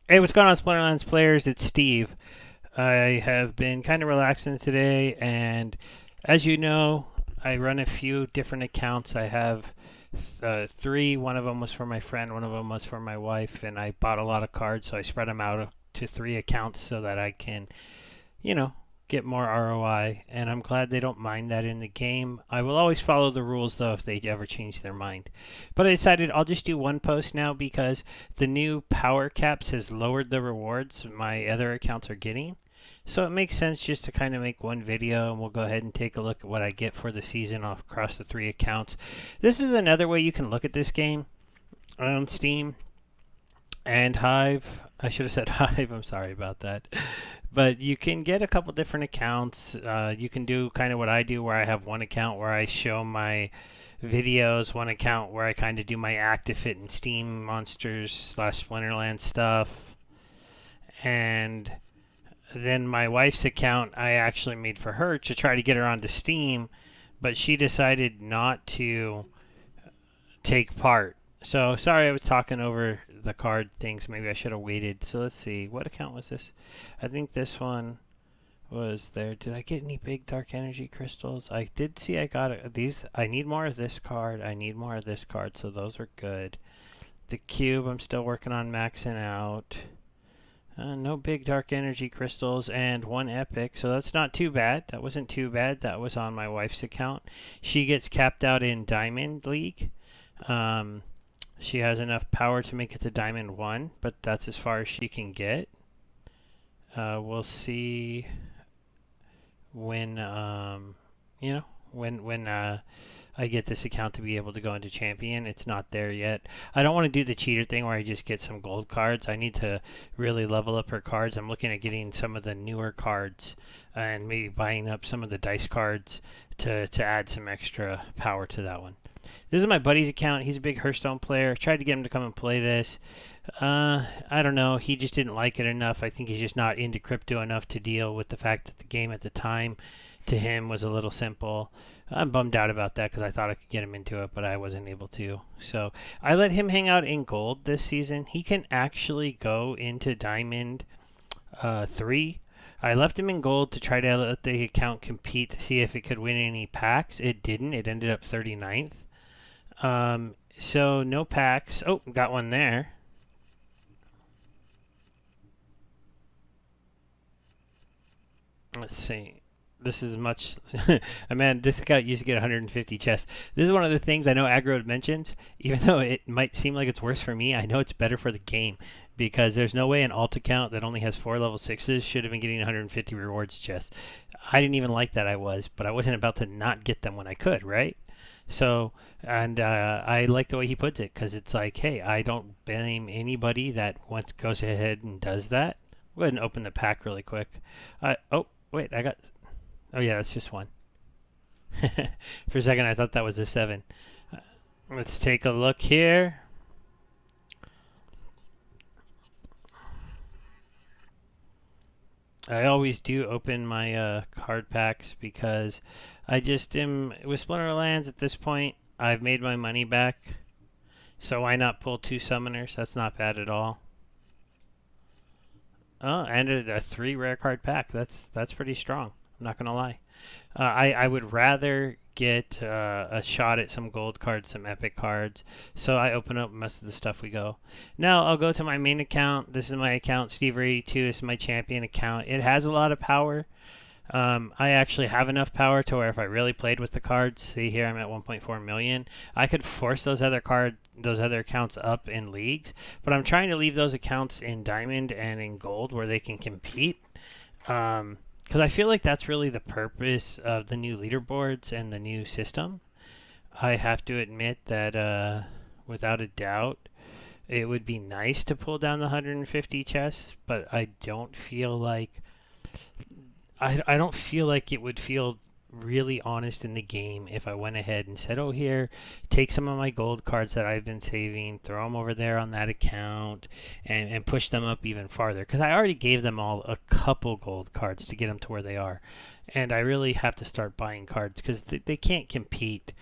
Hey, what's going on, Splinterlands players? It's Steve. I have been kind of relaxing today, and as you know, I run a few different accounts. I have three. One of them was for my friend, one of them was for my wife, and I bought a lot of cards, so I spread them out to three accounts so that I can, you know, get more ROI. And I'm glad they don't mind that in the game. I will always follow the rules though if they ever change their mind. But I decided I'll just do one post now because the new power caps has lowered the rewards my other accounts are getting. So it makes sense just to kind of make one video, and we'll go ahead and take a look at what I get for the season across the three accounts. This is another way you can look at this game on Steam and Hive. I should have said Hive. I'm sorry about that. But you can get a couple different accounts. You can do kind of what I do, where I have one account where I show my videos, one account where I kind of do my Actifit and Steam monsters slash Splinterland stuff, and then my wife's account I actually made for her to try to get her onto Steam, but she decided not to take part. So sorry I was talking over the card things. Maybe I should have waited. So let's see. What account was this? I think this one was there. Did I get any big dark energy crystals? I did see I got these. I need more of this card. I need more of this card. So those are good. The cube I'm still working on maxing out. No big dark energy crystals and one epic, so that's not too bad. That wasn't too bad. That was on my wife's account. She gets capped out in Diamond League. Um, she has enough power to make it to Diamond 1, but that's as far as she can get. We'll see when, when I get this account to be able to go into Champion. It's not there yet. I don't want to do the cheater thing where I just get some gold cards. I need to really level up her cards. I'm looking at getting some of the newer cards and maybe buying up some of the dice cards to add some extra power to that one. This is my buddy's account. He's a big Hearthstone player. Tried to get him to come and play this. I don't know. He just didn't like it enough. I think he's just not into crypto enough to deal with the fact that the game at the time to him was a little simple. I'm bummed out about that because I thought I could get him into it, but I wasn't able to. So I let him hang out in gold this season. He can actually go into Diamond 3. I left him in gold to try to let the account compete to see if it could win any packs. It didn't. It ended up 39th. So no packs. Oh, got one there. Let's see. This is much. Man, this account used to get 150 chests. This is one of the things I know aggro mentions. Even though it might seem like it's worse for me, I know it's better for the game because there's no way an alt account that only has 4 level 6s should have been getting 150 rewards chests. I didn't even like that but I wasn't about to not get them when I could, right? So, and I like the way he puts it because it's like, hey, I don't blame anybody that once goes ahead and does that. Go ahead and open the pack really quick. Oh, wait, I got. Oh yeah, that's just one. For a second, I thought that was a 7. Let's take a look here. I always do open my card packs because I just am with Splinterlands at this point. I've made my money back, so why not pull 2 summoners? That's not bad at all. Oh, and a 3 rare card pack. That's pretty strong. I'm not gonna lie. I would rather get a shot at some gold cards, some epic cards. So I open up most of the stuff we go. Now I'll go to my main account. This is my account, Steve82. This is my champion account. It has a lot of power. I actually have enough power to where if I really played with the cards, see here I'm at 1.4 million, I could force those other accounts up in leagues. But I'm trying to leave those accounts in diamond and in gold where they can compete. Because I feel like that's really the purpose of the new leaderboards and the new system. I have to admit that without a doubt, it would be nice to pull down the 150 chests, but I don't feel like it would feel really honest in the game if I went ahead and said, oh, here, take some of my gold cards that I've been saving, throw them over there on that account, and push them up even farther. Because I already gave them all a couple gold cards to get them to where they are. And I really have to start buying cards because they can't compete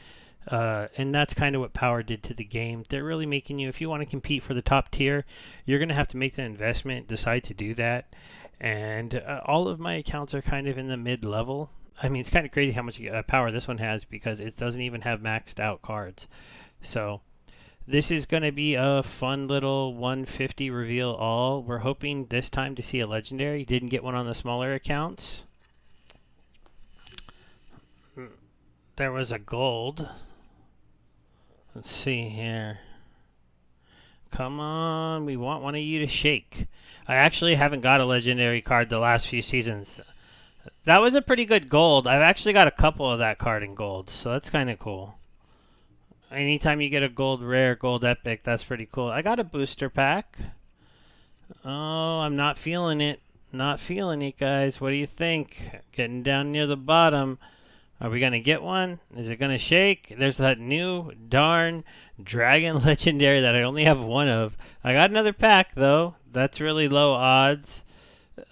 And that's kind of what Power did to the game. They're really making you, if you want to compete for the top tier, you're going to have to make the investment, decide to do that. And all of my accounts are kind of in the mid level. I mean, it's kind of crazy how much power this one has because it doesn't even have maxed out cards. So this is going to be a fun little 150 reveal all. We're hoping this time to see a legendary. Didn't get one on the smaller accounts. There was a gold. Let's see here. Come on, we want one of you to shake. I actually haven't got a legendary card the last few seasons. That was a pretty good gold. I've actually got a couple of that card in gold, so that's kind of cool. Anytime you get a gold rare, gold epic, that's pretty cool. I got a booster pack. Oh, I'm not feeling it. Not feeling it, guys. What do you think? Getting down near the bottom. Are we going to get one? Is it going to shake? There's that new darn Dragon Legendary that I only have one of. I got another pack, though. That's really low odds.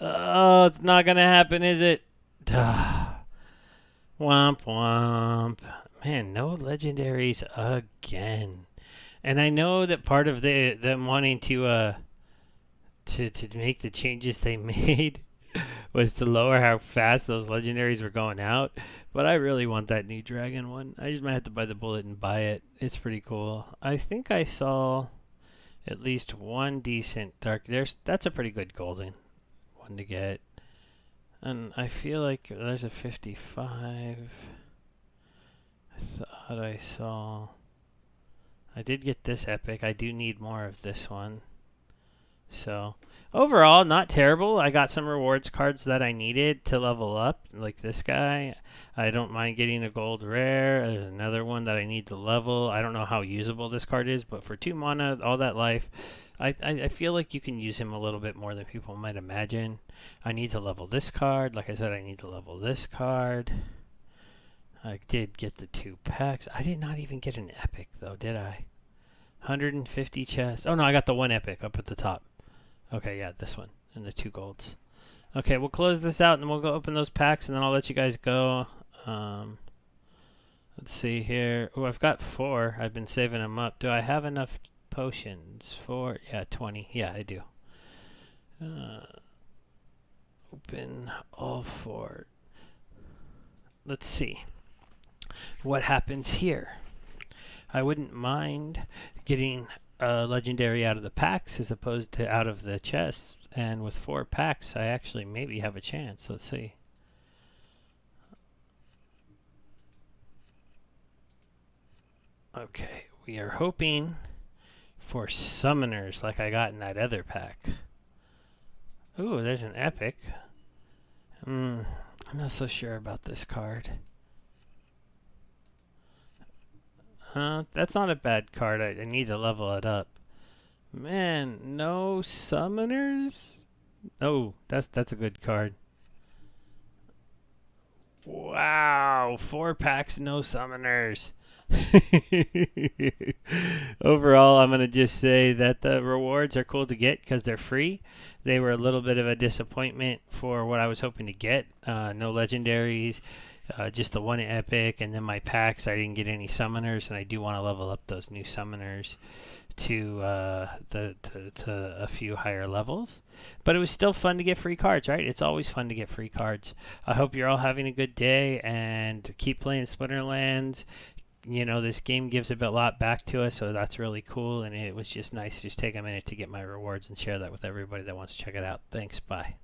Oh, it's not going to happen, is it? Womp womp. Man, no legendaries again. And I know that part of them wanting to make the changes they made was to lower how fast those legendaries were going out. But I really want that new dragon one. I just might have to buy the bullet and buy it. It's pretty cool. I think I saw at least one decent dark. That's a pretty good golden one to get. And I feel like there's a 55. I thought I saw. I did get this epic. I do need more of this one. So overall, not terrible. I got some rewards cards that I needed to level up, like this guy. I don't mind getting a gold rare. There's another one that I need to level. I don't know how usable this card is, but for 2 mana, all that life, I feel like you can use him a little bit more than people might imagine. I need to level this card. Like I said, I need to level this card. I did get the 2 packs. I did not even get an epic, though, did I? 150 chests. Oh, no, I got the 1 epic up at the top. Okay, yeah, this one. And the 2 golds. Okay, we'll close this out and then we'll go open those packs and then I'll let you guys go. Let's see here. Oh, I've got 4. I've been saving them up. Do I have enough potions? 4? Yeah, 20. Yeah, I do. Open all 4. Let's see what happens here. I wouldn't mind getting a legendary out of the packs as opposed to out of the chests. And with 4 packs, I actually maybe have a chance. Let's see. Okay, we are hoping for summoners like I got in that other pack. Ooh, there's an epic. I'm not so sure about this card. That's not a bad card. I need to level it up. Man, no summoners? Oh, that's a good card. Wow, 4 packs, no summoners. Overall, I'm going to just say that the rewards are cool to get because they're free. They were a little bit of a disappointment for what I was hoping to get. No legendaries, just the 1 epic, and then my packs, I didn't get any summoners, and I do want to level up those new summoners to a few higher levels. But it was still fun to get free cards, right? It's always fun to get free cards. I hope you're all having a good day and keep playing Splinterlands. You know, this game gives a lot back to us, so that's really cool, and it was just nice to just take a minute to get my rewards and share that with everybody that wants to check it out. Thanks, bye.